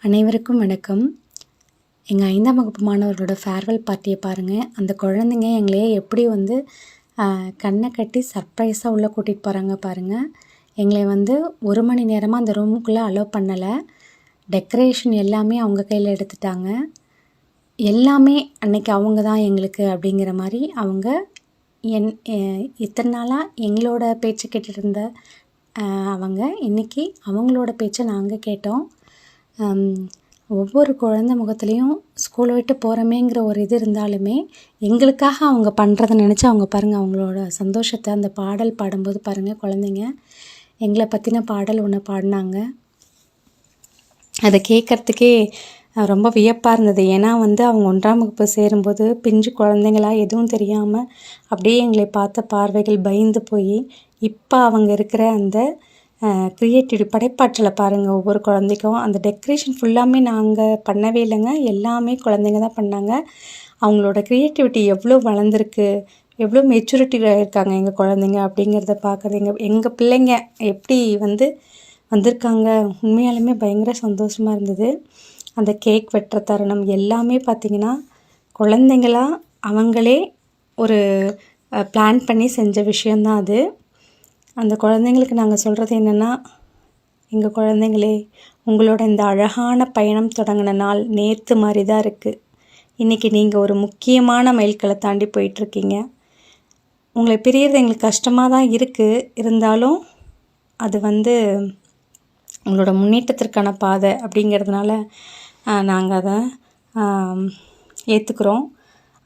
அனைவருக்கும் வணக்கம். எங்கள் 5ஆம் வகுப்பு மாணவர்களோட ஃபேர்வெல் பார்ட்டியை பாருங்கள். அந்த குழந்தைங்க எங்களையே எப்படி கண்ணை கட்டி சர்ப்ரைஸாக உள்ளே கூட்டிகிட்டு போகிறாங்க பாருங்கள். எங்களை 1 மணி நேரமாக அந்த ரூமுக்குள்ளே அலோவ் பண்ணலை. டெக்கரேஷன் எல்லாமே அவங்க கையில் எடுத்துட்டாங்க. எல்லாமே அன்னைக்கு அவங்க தான் எங்களுக்கு அப்படிங்கிற மாதிரி அவங்க இத்தனை நாளாக எங்களோட பேச்சு கேட்டுட்டு இருந்த அவங்க இன்றைக்கி அவங்களோட பேச்சை நாங்கள் கேட்டோம். ஒவ்வொரு குழந்தை முகத்துலேயும் ஸ்கூலை விட்டு போகிறோமேங்கிற ஒரு இது இருந்தாலுமே எங்களுக்காக அவங்க பண்ணுறதை நினச்சி அவங்க பாருங்கள், அவங்களோட சந்தோஷத்தை அந்த பாடல் பாடும்போது பாருங்கள், குழந்தைங்க எங்களை பற்றின பாடல் ஒன்று பாடினாங்க. அதை கேட்குறதுக்கே ரொம்ப வியப்பாக இருந்தது. ஏன்னா அவங்க 1ஆம் வகுப்பு சேரும்போது பிஞ்சு குழந்தைங்களா எதுவும் தெரியாமல் அப்படியே எங்களை பார்த்த பார்வைகள் பயந்து போய் இப்போ அவங்க இருக்கிற அந்த க்ரியேட்டிவிட்டி படைப்பாற்றலை பாருங்கள். ஒவ்வொரு குழந்தைக்கும் அந்த டெக்கரேஷன் ஃபுல்லாமே நாங்கள் பண்ணவே இல்லைங்க, எல்லாமே குழந்தைங்க தான் பண்ணாங்க. அவங்களோட க்ரியேட்டிவிட்டி எவ்வளோ வளர்ந்துருக்கு, எவ்வளோ மெச்சூரிட்டியாக இருக்காங்க எங்கள் குழந்தைங்க அப்படிங்கிறத பார்க்குறது எங்கள் பிள்ளைங்க எப்படி வந்திருக்காங்க. உண்மையாலுமே பயங்கர சந்தோஷமாக இருந்தது. அந்த கேக் வெட்டுற தருணம் எல்லாமே பார்த்திங்கன்னா குழந்தைங்களா அவங்களே ஒரு பிளான் பண்ணி செஞ்ச விஷயந்தான் அது. அந்த குழந்தைங்களுக்கு நாங்கள் சொல்கிறது என்னென்னா, எங்கள் குழந்தைங்களே, உங்களோட இந்த அழகான பயணம் தொடங்கின நாள் நேற்று மாதிரி தான் இருக்குது. இன்றைக்கி நீங்கள் ஒரு முக்கியமான மைல்கல்லை தாண்டி போயிட்டுருக்கீங்க. உங்களை பிரியறது எங்களுக்கு கஷ்டமாக தான் இருக்குது. இருந்தாலும் அது உங்களோட முன்னேற்றத்திற்கான பாதை அப்படிங்கிறதுனால நாங்கள் அதை ஏற்றுக்குறோம்.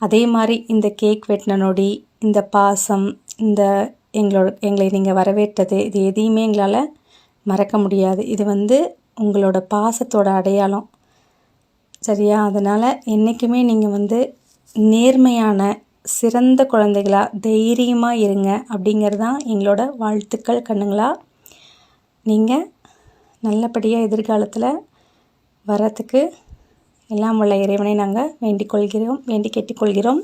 அதே மாதிரி இந்த கேக் வெட்டின நொடி, இந்த பாசம், இந்த எங்களை நீங்கள் வரவேற்றது, இது எதையுமே எங்களால் மறக்க முடியாது. இது உங்களோட பாசத்தோட அடையாளம், சரியா? அதனால் என்றைக்குமே நீங்கள் நேர்மையான சிறந்த குழந்தைகளாக தைரியமாக இருங்க அப்படிங்கிறது தான் எங்களோட வாழ்த்துக்கள். கண்ணுங்களா, நீங்கள் நல்லபடியாக எதிர்காலத்தில் வரத்துக்கு எல்லாம் உள்ள இறைவனை நாங்கள் வேண்டி கேட்டுக்கொள்கிறோம்.